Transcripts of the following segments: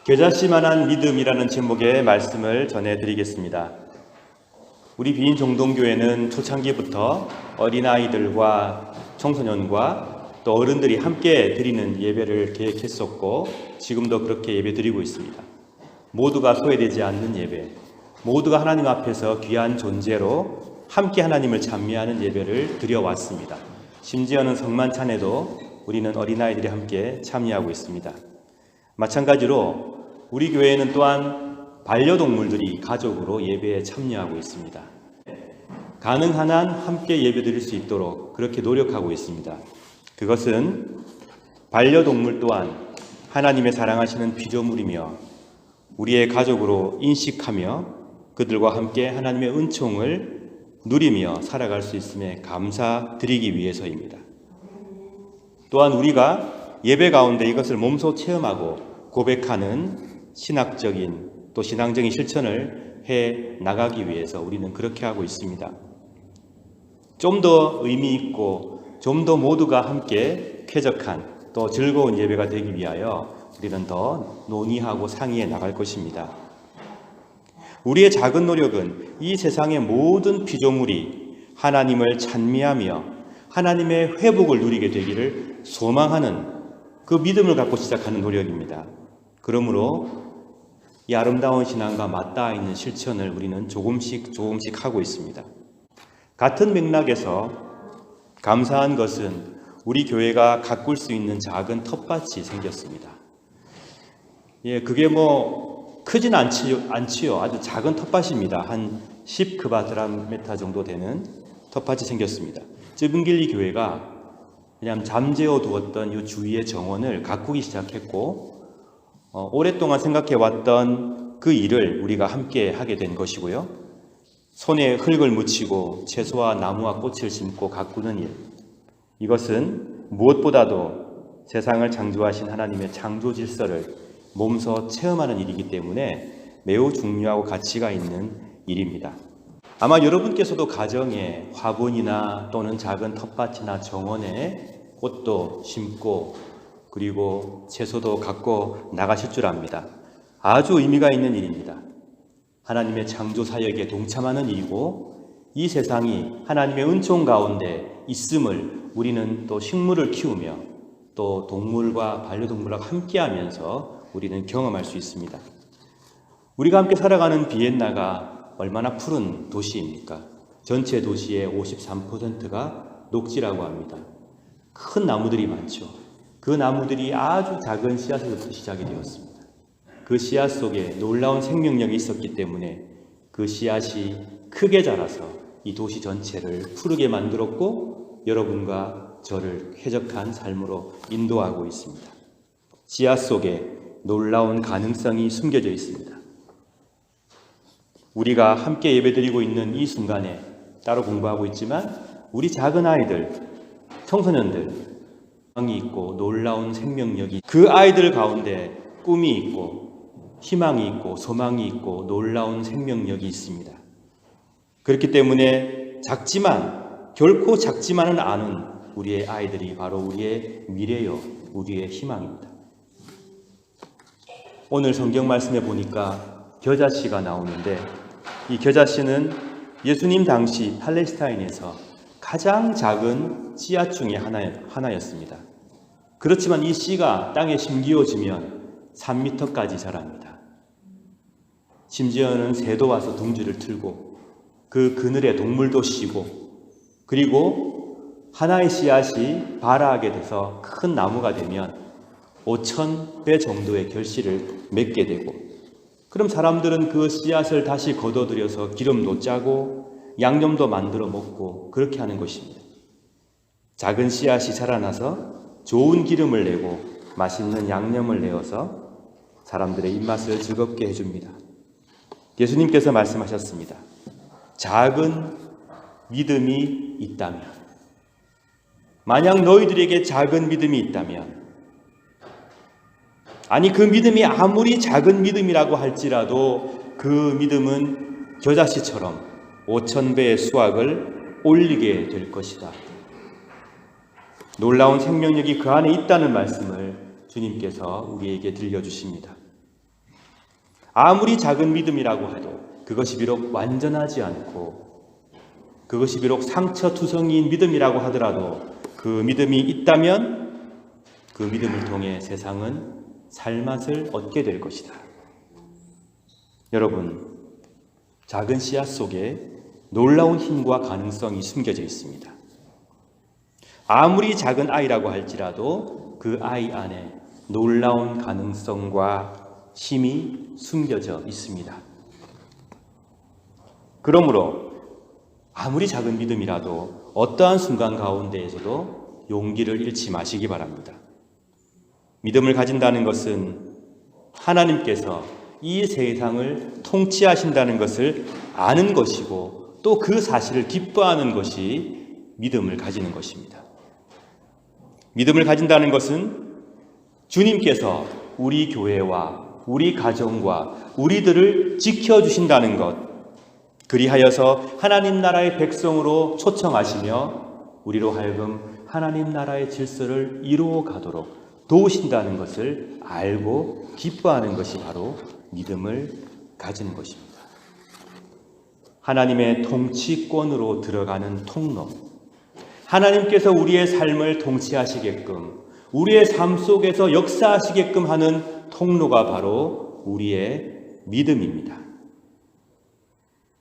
겨자씨만한 믿음이라는 제목의 말씀을 전해드리겠습니다. 우리 비인 정동교회는 초창기부터 어린아이들과 청소년과 또 어른들이 함께 드리는 예배를 계획했었고 지금도 그렇게 예배 드리고 있습니다. 모두가 소외되지 않는 예배, 모두가 하나님 앞에서 귀한 존재로 함께 하나님을 찬미하는 예배를 드려왔습니다. 심지어는 성만찬에도 우리는 어린아이들이 함께 참여하고 있습니다. 마찬가지로 우리 교회는 또한 반려동물들이 가족으로 예배에 참여하고 있습니다. 가능한 한 함께 예배드릴 수 있도록 그렇게 노력하고 있습니다. 그것은 반려동물 또한 하나님의 사랑하시는 피조물이며 우리의 가족으로 인식하며 그들과 함께 하나님의 은총을 누리며 살아갈 수 있음에 감사드리기 위해서입니다. 또한 우리가 예배 가운데 이것을 몸소 체험하고 고백하는 신학적인 또 신앙적인 실천을 해 나가기 위해서 우리는 그렇게 하고 있습니다. 좀 더 의미 있고 좀 더 모두가 함께 쾌적한 또 즐거운 예배가 되기 위하여 우리는 더 논의하고 상의해 나갈 것입니다. 우리의 작은 노력은 이 세상의 모든 피조물이 하나님을 찬미하며 하나님의 회복을 누리게 되기를 소망하는 그 믿음을 갖고 시작하는 노력입니다. 그러므로 이 아름다운 신앙과 맞닿아 있는 실천을 우리는 조금씩 하고 있습니다. 같은 맥락에서 감사한 것은 우리 교회가 가꿀 수 있는 작은 텃밭이 생겼습니다. 그게 크진 않지요. 아주 작은 텃밭입니다. 한 10그바드라메타 정도 되는 텃밭이 생겼습니다. 쯔분길리 교회가 그냥 잠재워 두었던 이 주위의 정원을 가꾸기 시작했고 오랫동안 생각해왔던 그 일을 우리가 함께 하게 된 것이고요. 손에 흙을 묻히고 채소와 나무와 꽃을 심고 가꾸는 일, 이것은 무엇보다도 세상을 창조하신 하나님의 창조 질서를 몸소 체험하는 일이기 때문에 매우 중요하고 가치가 있는 일입니다. 아마 여러분께서도 가정에 화분이나 또는 작은 텃밭이나 정원에 꽃도 심고 그리고 채소도 갖고 나가실 줄 압니다. 아주 의미가 있는 일입니다. 하나님의 창조 사역에 동참하는 일이고 이 세상이 하나님의 은총 가운데 있음을 우리는 또 식물을 키우며 또 동물과 반려동물과 함께하면서 우리는 경험할 수 있습니다. 우리가 함께 살아가는 비엔나가 얼마나 푸른 도시입니까? 전체 도시의 53%가 녹지라고 합니다. 큰 나무들이 많죠. 그 나무들이 아주 작은 씨앗에서부터 시작이 되었습니다. 그 씨앗 속에 놀라운 생명력이 있었기 때문에 그 씨앗이 크게 자라서 이 도시 전체를 푸르게 만들었고 여러분과 저를 쾌적한 삶으로 인도하고 있습니다. 씨앗 속에 놀라운 가능성이 숨겨져 있습니다. 우리가 함께 예배드리고 있는 이 순간에 따로 공부하고 있지만 우리 작은 아이들, 청소년들 이 있고 놀라운 생명력이 그 아이들 가운데 꿈이 있고 희망이 있고 소망이 있고 놀라운 생명력이 있습니다. 그렇기 때문에 결코 작지만은 않은 우리의 아이들이 바로 우리의 미래요, 우리의 희망입니다. 오늘 성경 말씀에 보니까 겨자씨가 나오는데 이 겨자씨는 예수님 당시 팔레스타인에서 가장 작은 씨앗 중에 하나였습니다. 그렇지만 이 씨가 땅에 심기어지면 3m까지 자랍니다. 심지어는 새도 와서 둥지를 틀고 그 그늘에 동물도 쉬고 그리고 하나의 씨앗이 발아하게 돼서 큰 나무가 되면 5,000배 정도의 결실을 맺게 되고 그럼 사람들은 그 씨앗을 다시 걷어들여서 기름도 짜고 양념도 만들어 먹고 그렇게 하는 것입니다. 작은 씨앗이 자라나서 좋은 기름을 내고 맛있는 양념을 내어서 사람들의 입맛을 즐겁게 해줍니다. 예수님께서 말씀하셨습니다. 작은 믿음이 있다면, 만약 너희들에게 작은 믿음이 있다면, 아니 그 믿음이 아무리 작은 믿음이라고 할지라도 그 믿음은 겨자씨처럼 5,000배의 수확을 올리게 될 것이다. 놀라운 생명력이 그 안에 있다는 말씀을 주님께서 우리에게 들려주십니다. 아무리 작은 믿음이라고 해도 그것이 비록 완전하지 않고 그것이 비록 상처투성이인 믿음이라고 하더라도 그 믿음이 있다면 그 믿음을 통해 세상은 살맛을 얻게 될 것이다. 여러분, 작은 씨앗 속에 놀라운 힘과 가능성이 숨겨져 있습니다. 아무리 작은 아이라고 할지라도 그 아이 안에 놀라운 가능성과 힘이 숨겨져 있습니다. 그러므로 아무리 작은 믿음이라도 어떠한 순간 가운데에서도 용기를 잃지 마시기 바랍니다. 믿음을 가진다는 것은 하나님께서 이 세상을 통치하신다는 것을 아는 것이고 또 그 사실을 기뻐하는 것이 믿음을 가지는 것입니다. 믿음을 가진다는 것은 주님께서 우리 교회와 우리 가정과 우리들을 지켜주신다는 것, 그리하여서 하나님 나라의 백성으로 초청하시며 우리로 하여금 하나님 나라의 질서를 이루어 가도록 도우신다는 것을 알고 기뻐하는 것이 바로 믿음을 가지는 것입니다. 하나님의 통치권으로 들어가는 통로, 하나님께서 우리의 삶을 통치하시게끔 우리의 삶 속에서 역사하시게끔 하는 통로가 바로 우리의 믿음입니다.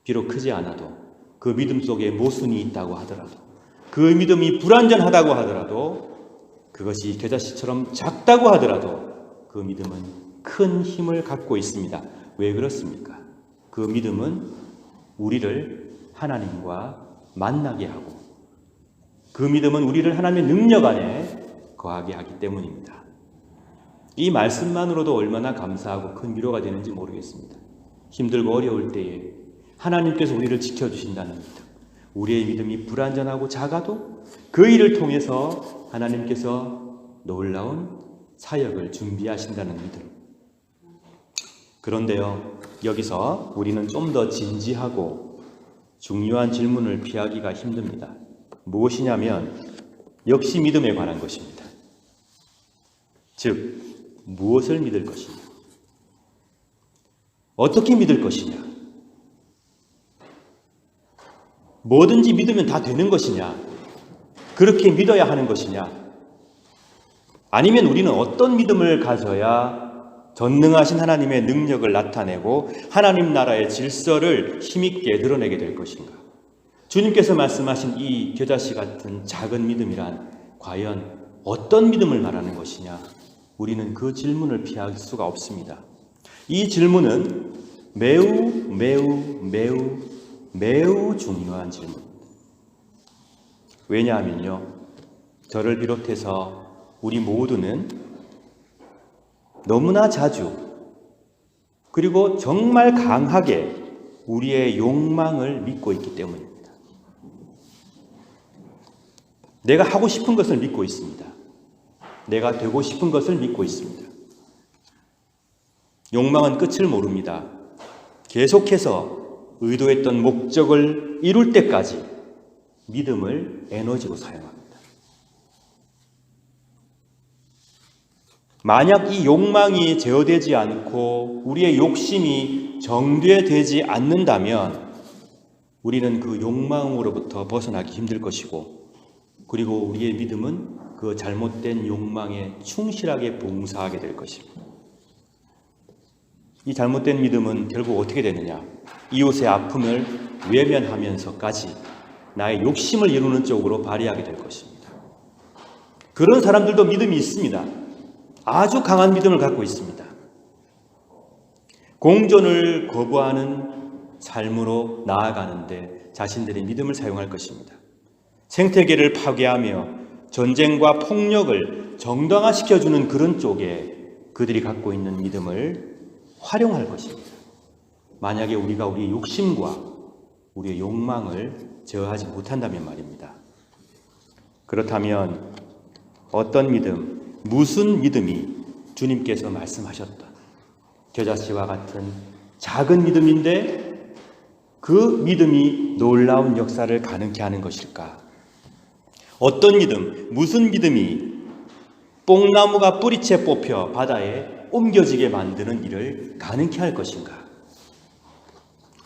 비록 크지 않아도 그 믿음 속에 모순이 있다고 하더라도 그 믿음이 불완전하다고 하더라도 그것이 겨자씨처럼 작다고 하더라도 그 믿음은 큰 힘을 갖고 있습니다. 왜 그렇습니까? 그 믿음은 우리를 하나님과 만나게 하고 그 믿음은 우리를 하나님의 능력 안에 거하게 하기 때문입니다. 이 말씀만으로도 얼마나 감사하고 큰 위로가 되는지 모르겠습니다. 힘들고 어려울 때에 하나님께서 우리를 지켜주신다는 믿음, 우리의 믿음이 불완전하고 작아도 그 일을 통해서 하나님께서 놀라운 사역을 준비하신다는 믿음. 그런데요, 여기서 우리는 좀 더 진지하고 중요한 질문을 피하기가 힘듭니다. 무엇이냐면 역시 믿음에 관한 것입니다. 즉, 무엇을 믿을 것이냐? 어떻게 믿을 것이냐? 뭐든지 믿으면 다 되는 것이냐? 그렇게 믿어야 하는 것이냐? 아니면 우리는 어떤 믿음을 가져야 전능하신 하나님의 능력을 나타내고 하나님 나라의 질서를 힘있게 드러내게 될 것인가? 주님께서 말씀하신 이 겨자씨 같은 작은 믿음이란 과연 어떤 믿음을 말하는 것이냐? 우리는 그 질문을 피할 수가 없습니다. 이 질문은 매우 중요한 질문입니다. 왜냐하면요, 저를 비롯해서 우리 모두는 너무나 자주 그리고 정말 강하게 우리의 욕망을 믿고 있기 때문입니다. 내가 하고 싶은 것을 믿고 있습니다. 내가 되고 싶은 것을 믿고 있습니다. 욕망은 끝을 모릅니다. 계속해서 의도했던 목적을 이룰 때까지 믿음을 에너지로 사용합니다. 만약 이 욕망이 제어되지 않고 우리의 욕심이 정죄되지 않는다면 우리는 그 욕망으로부터 벗어나기 힘들 것이고, 그리고 우리의 믿음은 그 잘못된 욕망에 충실하게 봉사하게 될 것입니다. 이 잘못된 믿음은 결국 어떻게 되느냐? 이웃의 아픔을 외면하면서까지 나의 욕심을 이루는 쪽으로 발휘하게 될 것입니다. 그런 사람들도 믿음이 있습니다. 아주 강한 믿음을 갖고 있습니다. 공존을 거부하는 삶으로 나아가는데 자신들의 믿음을 사용할 것입니다. 생태계를 파괴하며 전쟁과 폭력을 정당화시켜주는 그런 쪽에 그들이 갖고 있는 믿음을 활용할 것입니다. 만약에 우리가 우리의 욕심과 우리의 욕망을 제어하지 못한다면 말입니다. 그렇다면 어떤 믿음, 무슨 믿음이 주님께서 말씀하셨던 겨자씨와 같은 작은 믿음인데 그 믿음이 놀라운 역사를 가능케 하는 것일까? 어떤 믿음, 무슨 믿음이 뽕나무가 뿌리채 뽑혀 바다에 옮겨지게 만드는 일을 가능케 할 것인가?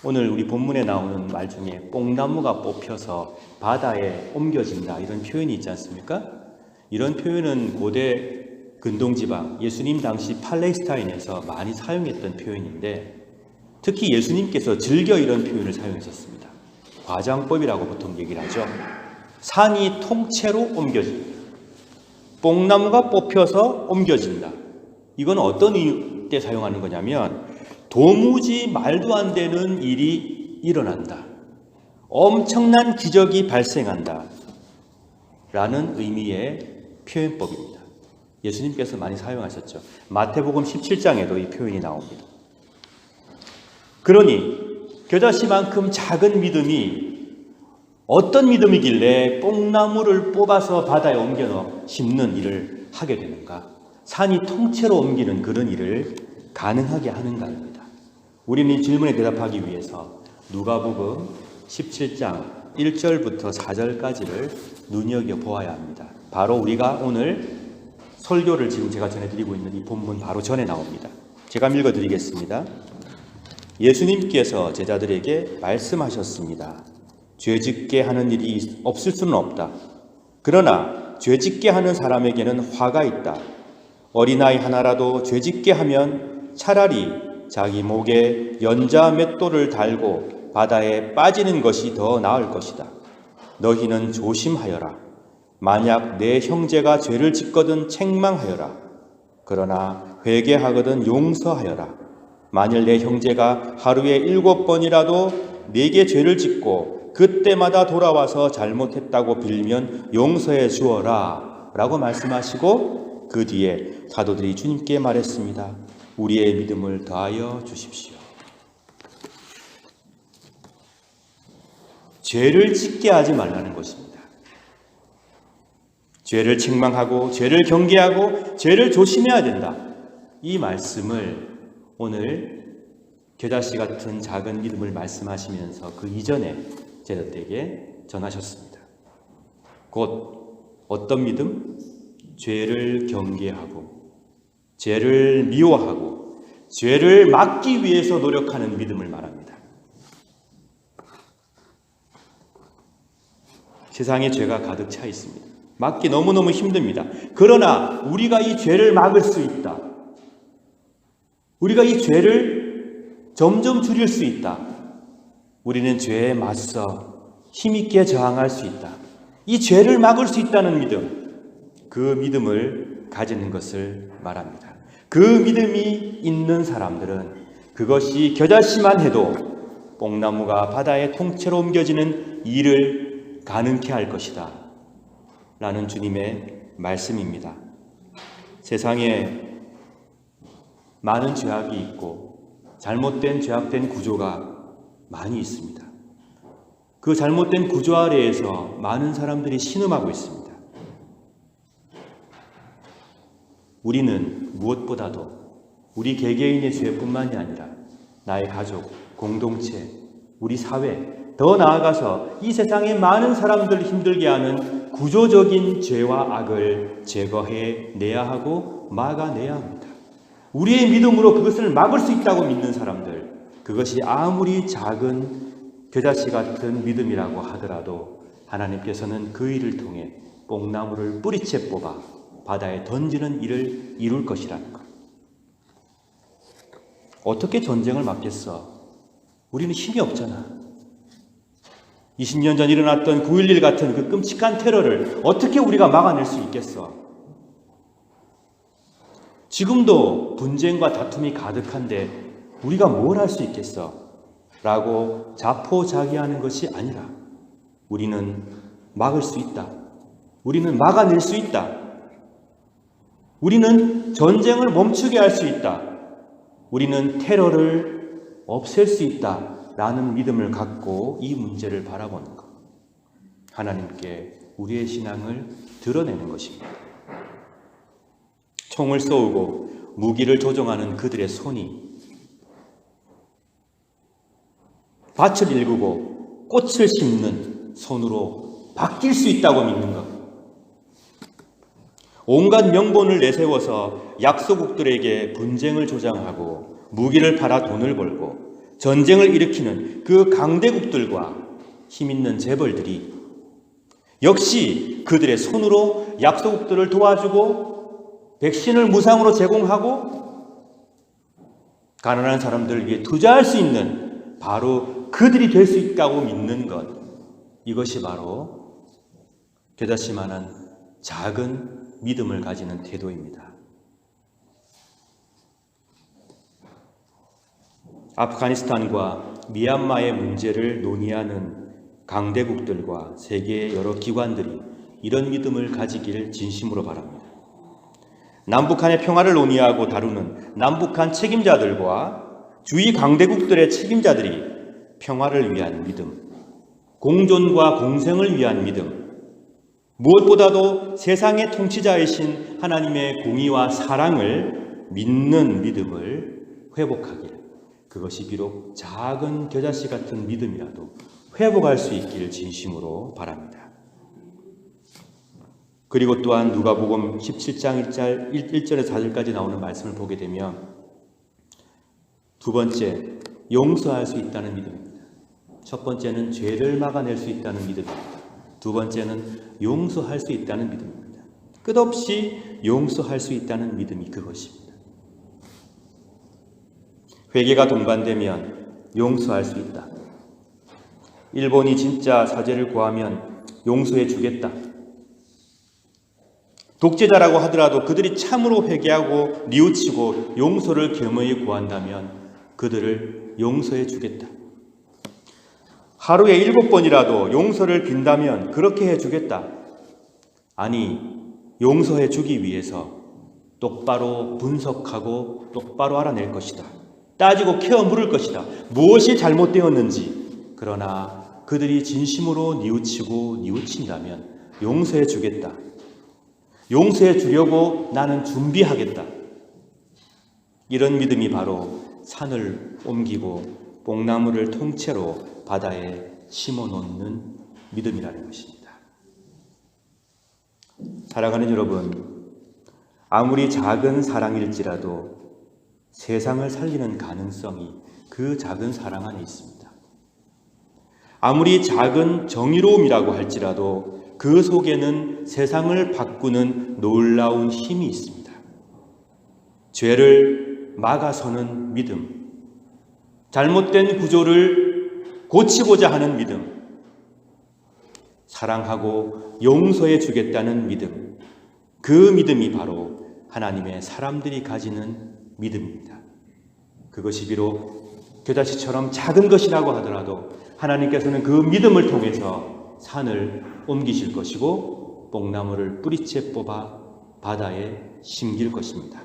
오늘 우리 본문에 나오는 말 중에 뽕나무가 뽑혀서 바다에 옮겨진다 이런 표현이 있지 않습니까? 이런 표현은 고대 근동지방 예수님 당시 팔레스타인에서 많이 사용했던 표현인데 특히 예수님께서 즐겨 이런 표현을 사용하셨습니다. 과장법이라고 보통 얘기를 하죠. 산이 통째로 옮겨진다. 뽕나무가 뽑혀서 옮겨진다. 이건 어떤 이유 때 사용하는 거냐면 도무지 말도 안 되는 일이 일어난다. 엄청난 기적이 발생한다. 라는 의미의 표현법입니다. 예수님께서 많이 사용하셨죠. 마태복음 17장에도 이 표현이 나옵니다. 그러니 겨자씨만큼 작은 믿음이 어떤 믿음이길래 뽕나무를 뽑아서 바다에 옮겨 심는 일을 하게 되는가? 산이 통째로 옮기는 그런 일을 가능하게 하는가입니다. 우리는 이 질문에 대답하기 위해서 누가복음 17장 1절부터 4절까지를 눈여겨보아야 합니다. 바로 우리가 오늘 설교를 지금 제가 전해드리고 있는 이 본문 바로 전에 나옵니다. 제가 읽어드리겠습니다. 예수님께서 제자들에게 말씀하셨습니다. 죄짓게 하는 일이 없을 수는 없다. 그러나 죄짓게 하는 사람에게는 화가 있다. 어린아이 하나라도 죄짓게 하면 차라리 자기 목에 연자 맷돌을 달고 바다에 빠지는 것이 더 나을 것이다. 너희는 조심하여라. 만약 내 형제가 죄를 짓거든 책망하여라. 그러나 회개하거든 용서하여라. 만일 내 형제가 하루에 7번이라도 내게 죄를 짓고 그때마다 돌아와서 잘못했다고 빌면 용서해 주어라 라고 말씀하시고 그 뒤에 사도들이 주님께 말했습니다. 우리의 믿음을 더하여 주십시오. 죄를 짓게 하지 말라는 것입니다. 죄를 책망하고 죄를 경계하고 죄를 조심해야 된다. 이 말씀을 오늘 겨자씨 같은 작은 믿음을 말씀하시면서 그 이전에 제자들에게 전하셨습니다. 곧 어떤 믿음? 죄를 경계하고 죄를 미워하고 죄를 막기 위해서 노력하는 믿음을 말합니다. 세상에 죄가 가득 차 있습니다. 막기 너무너무 힘듭니다. 그러나 우리가 이 죄를 막을 수 있다. 우리가 이 죄를 점점 줄일 수 있다. 우리는 죄에 맞서 힘있게 저항할 수 있다. 이 죄를 막을 수 있다는 믿음, 그 믿음을 가지는 것을 말합니다. 그 믿음이 있는 사람들은 그것이 겨자씨만 해도 뽕나무가 바다에 통째로 옮겨지는 일을 가능케 할 것이다. 라는 주님의 말씀입니다. 세상에 많은 죄악이 있고 잘못된 죄악된 구조가 많이 있습니다. 그 잘못된 구조 아래에서 많은 사람들이 신음하고 있습니다. 우리는 무엇보다도 우리 개개인의 죄뿐만이 아니라 나의 가족, 공동체, 우리 사회, 더 나아가서 이 세상의 많은 사람들을 힘들게 하는 구조적인 죄와 악을 제거해 내야 하고 막아내야 합니다. 우리의 믿음으로 그것을 막을 수 있다고 믿는 사람들, 그것이 아무리 작은 겨자씨 같은 믿음이라고 하더라도 하나님께서는 그 일을 통해 뽕나무를 뿌리채 뽑아 바다에 던지는 일을 이룰 것이라는 것. 어떻게 전쟁을 막겠어? 우리는 힘이 없잖아. 20년 전 일어났던 9.11 같은 그 끔찍한 테러를 어떻게 우리가 막아낼 수 있겠어? 지금도 분쟁과 다툼이 가득한데 우리가 뭘 할 수 있겠어? 라고 자포자기하는 것이 아니라 우리는 막을 수 있다. 우리는 막아낼 수 있다. 우리는 전쟁을 멈추게 할 수 있다. 우리는 테러를 없앨 수 있다. 라는 믿음을 갖고 이 문제를 바라보는 것. 하나님께 우리의 신앙을 드러내는 것입니다. 총을 쏘고 무기를 조종하는 그들의 손이 밭을 일구고 꽃을 심는 손으로 바뀔 수 있다고 믿는 것. 온갖 명분을 내세워서 약소국들에게 분쟁을 조장하고 무기를 팔아 돈을 벌고 전쟁을 일으키는 그 강대국들과 힘있는 재벌들이 역시 그들의 손으로 약소국들을 도와주고 백신을 무상으로 제공하고 가난한 사람들을 위해 투자할 수 있는 바로 그들이 될 수 있다고 믿는 것, 이것이 바로 겨자씨만한 작은 믿음을 가지는 태도입니다. 아프가니스탄과 미얀마의 문제를 논의하는 강대국들과 세계의 여러 기관들이 이런 믿음을 가지기를 진심으로 바랍니다. 남북한의 평화를 논의하고 다루는 남북한 책임자들과 주위 강대국들의 책임자들이 평화를 위한 믿음, 공존과 공생을 위한 믿음, 무엇보다도 세상의 통치자이신 하나님의 공의와 사랑을 믿는 믿음을 회복하길, 그것이 비록 작은 겨자씨 같은 믿음이라도 회복할 수 있기를 진심으로 바랍니다. 그리고 또한 누가복음 17장 1절에서 4절까지 나오는 말씀을 보게 되면 두 번째, 용서할 수 있다는 믿음입니다. 첫 번째는 죄를 막아낼 수 있다는 믿음입니다. 두 번째는 용서할 수 있다는 믿음입니다. 끝없이 용서할 수 있다는 믿음이 그것입니다. 회개가 동반되면 용서할 수 있다. 일본이 진짜 사죄를 구하면 용서해 주겠다. 독재자라고 하더라도 그들이 참으로 회개하고 뉘우치고 용서를 겸허히 구한다면 그들을 용서해 주겠다. 하루에 7번이라도 용서를 빈다면 그렇게 해주겠다. 아니, 용서해 주기 위해서 똑바로 분석하고 똑바로 알아낼 것이다. 따지고 캐어 물을 것이다. 무엇이 잘못되었는지. 그러나 그들이 진심으로 뉘우치고 뉘우친다면 용서해 주겠다. 용서해 주려고 나는 준비하겠다. 이런 믿음이 바로 산을 옮기고 뽕나무를 통째로 바다에 심어놓는 믿음이라는 것입니다. 사랑하는 여러분, 아무리 작은 사랑일지라도 세상을 살리는 가능성이 그 작은 사랑 안에 있습니다. 아무리 작은 정의로움이라고 할지라도 그 속에는 세상을 바꾸는 놀라운 힘이 있습니다. 죄를 막아서는 믿음, 잘못된 구조를 고치고자 하는 믿음, 사랑하고 용서해 주겠다는 믿음, 그 믿음이 바로 하나님의 사람들이 가지는 믿음입니다. 그것이 비록 겨자씨처럼 작은 것이라고 하더라도 하나님께서는 그 믿음을 통해서 산을 옮기실 것이고 뽕나무를 뿌리채 뽑아 바다에 심길 것입니다.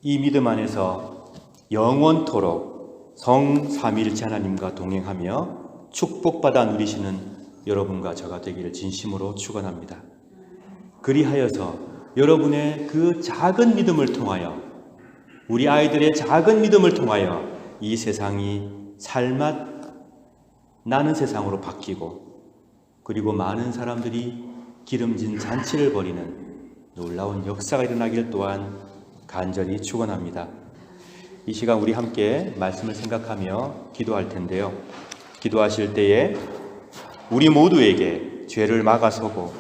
이 믿음 안에서 영원토록 성삼위일체 하나님과 동행하며 축복받아 누리시는 여러분과 저가 되기를 진심으로 축원합니다. 그리하여서 여러분의 그 작은 믿음을 통하여, 우리 아이들의 작은 믿음을 통하여 이 세상이 살맛 나는 세상으로 바뀌고, 그리고 많은 사람들이 기름진 잔치를 벌이는 놀라운 역사가 일어나길 또한 간절히 축원합니다. 이 시간 우리 함께 말씀을 생각하며 기도할 텐데요. 기도하실 때에 우리 모두에게 죄를 막아서고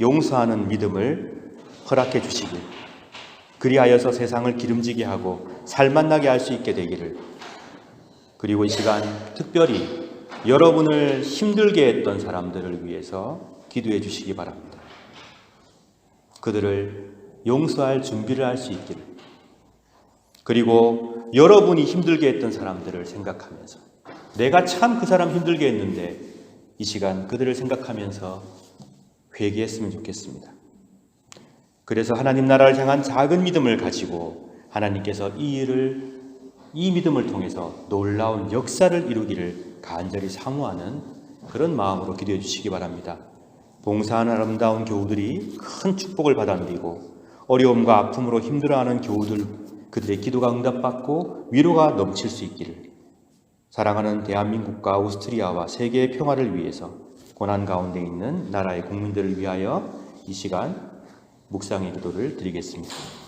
용서하는 믿음을 허락해 주시길, 그리하여서 세상을 기름지게 하고 살맛나게 할 수 있게 되기를, 그리고 이 시간 특별히 여러분을 힘들게 했던 사람들을 위해서 기도해 주시기 바랍니다. 그들을 용서할 준비를 할 수 있기를, 그리고 여러분이 힘들게 했던 사람들을 생각하면서 내가 참 그 사람 힘들게 했는데 이 시간 그들을 생각하면서 회개했으면 좋겠습니다. 그래서 하나님 나라를 향한 작은 믿음을 가지고 하나님께서 이 믿음을 통해서 놀라운 역사를 이루기를 간절히 사모하는 그런 마음으로 기도해 주시기 바랍니다. 봉사하는 아름다운 교우들이 큰 축복을 받아 누리고 어려움과 아픔으로 힘들어하는 교우들, 그들의 기도가 응답받고 위로가 넘칠 수 있기를, 사랑하는 대한민국과 오스트리아와 세계의 평화를 위해서 고난 가운데 있는 나라의 국민들을 위하여 이 시간 묵상의 기도를 드리겠습니다.